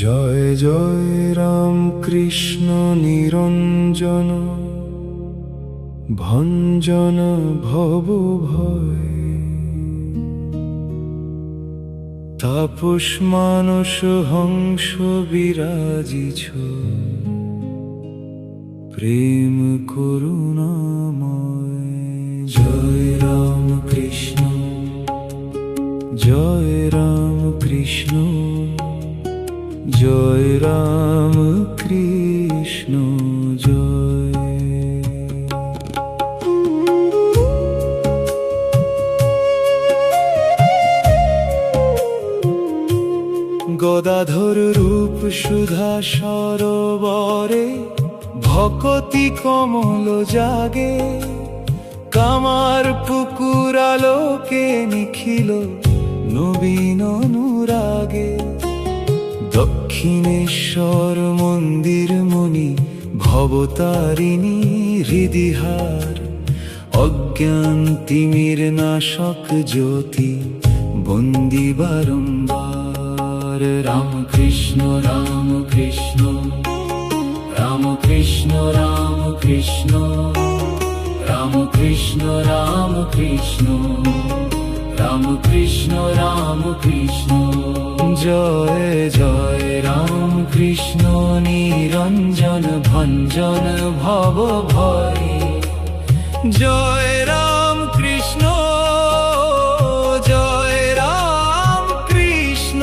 জয় জয় রাম কৃষ্ণ নিরঞ্জন ভঞ্জন ভব ভয়। তাপস মানস হংস বিরাজিছ প্রেম করুণাময়। জয় রাম কৃষ্ণ জয় রাম কৃষ্ণ জয় রাম কৃষ্ণ জয়। গদাধর রূপ সুধা সরোবরে ভকতি কমল জাগে। কামার পুকুর আলোকে নিখিল নবীন অনুরাগে। দক্ষিণেশ্বর মন্দির মণি ভবতারিণী হৃদিহার। অজ্ঞান তিমির নাশক জ্যোতি বন্দি বারম্বার। রাম কৃষ্ণ রাম কৃষ্ণ রাম কৃষ্ণ রাম কৃষ্ণ রাম কৃষ্ণ রাম কৃষ্ণ রাম কৃষ্ণ রাম কৃষ্ণ। জয় জয় রাম কৃষ্ণ নিরঞ্জন ভঞ্জন ভব ভয়। জয় রাম কৃষ্ণ জয় রাম কৃষ্ণ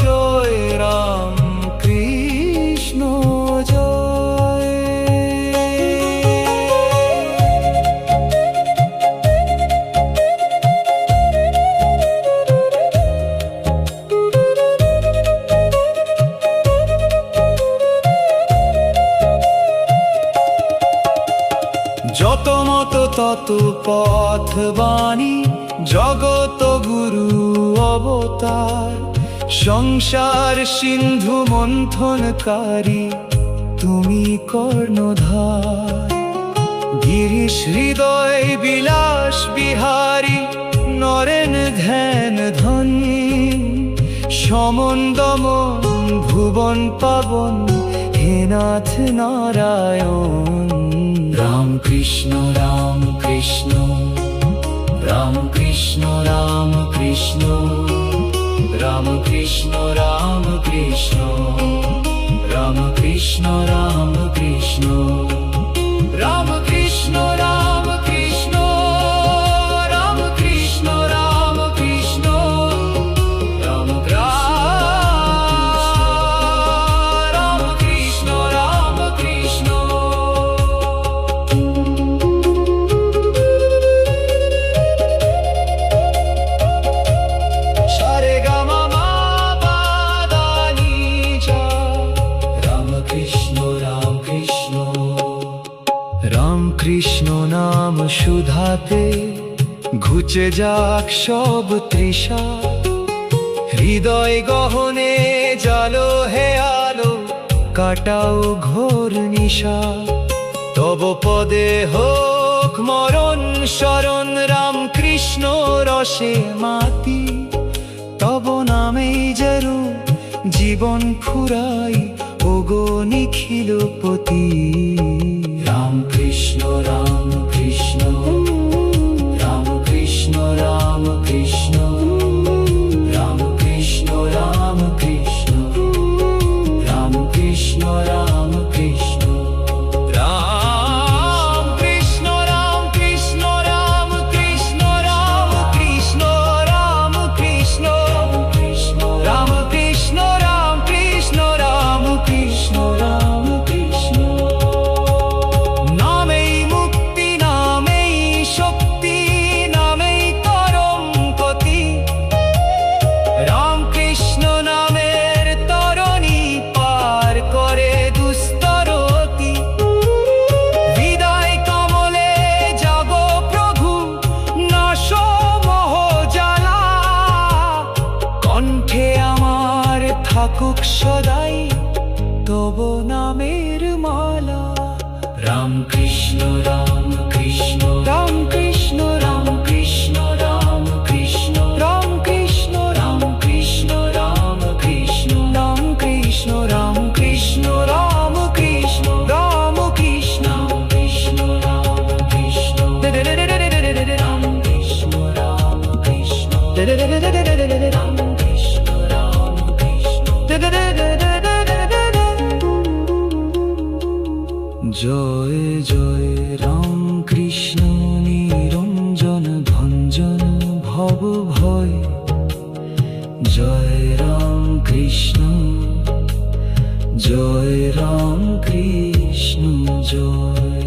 জয় রাম কৃষ্ণ জয়। যত মত তত পথ বাণী জগত গুরু অবতার। সংসার সিন্ধু মন্থনকারী তুমি কর্ণধার। গিরিশ হৃদয় বিলাস বিহারী নরেন ধ্যান ধনী। সমন দমন ভুবন পাবন হে নাথ নারায়ণ। রাম কৃষ্ণ রাম কৃষ্ণ রাম কৃষ্ণ রাম কৃষ্ণ রাম কৃষ্ণ রাম কৃষ্ণ রাম কৃষ্ণ রাম কৃষ্ণ রাম কৃষ্ণ রাম কৃষ্ণ রাম কৃষ্ণ রাম কৃষ্ণ রাম রাম কৃষ্ণ রাম কৃষ্ণ। রাম কৃষ্ণ নাম সুধাতে ঘুচে যাক সব তৃষা। হৃদয় গহনে জালো হে আলো কাটাও ঘোর নিশা। তব পদে হোক মরণ শরণ রাম কৃষ্ণ রসে মাতি। তব নামেই জরু জীবন ফুরাই ওগো নিখিলপতি। রাম কৃষ্ণ রাম কৃষ্ণ রাম কৃষ্ণ রাম কৃষ্ণ রাম কৃষ্ণ রাম কৃষ্ণ রাম কৃষ্ণ রাম কৃষ্ণ রাম কৃষ্ণ রাম কৃষ্ণ রাম কৃষ্ণ রাম কৃষ্ণ রাম কৃষ্ণ কৃষ্ণ রাম কৃষ্ণ রাম কৃষ্ণ রাম কৃষ্ণ রাম কৃষ্ণ। নামেই মুক্তি নামেই শক্তি নামেই পরম গতি। রাম কৃষ্ণ নামের তরণী পার করে দুস্তরতি। হৃদয় কমলে জাগো প্রভু নাশ মোহ জ্বালা। কণ্ঠে আমার থাকুক সদাই তব নামের মালা। রাম কৃষ্ণ রাম কৃষ্ণ রাম কৃষ্ণ রাম কৃষ্ণ রাম কৃষ্ণ রাম কৃষ্ণ রাম কৃষ্ণ রাম কৃষ্ণ রাম রাম কৃষ্ণ রাম কৃষ্ণ জয় জয় রাম কৃষ্ণ নিরঞ্জন ভঞ্জন ভব ভয় জয় রাম কৃষ্ণ জয় রাম কৃষ্ণ জয়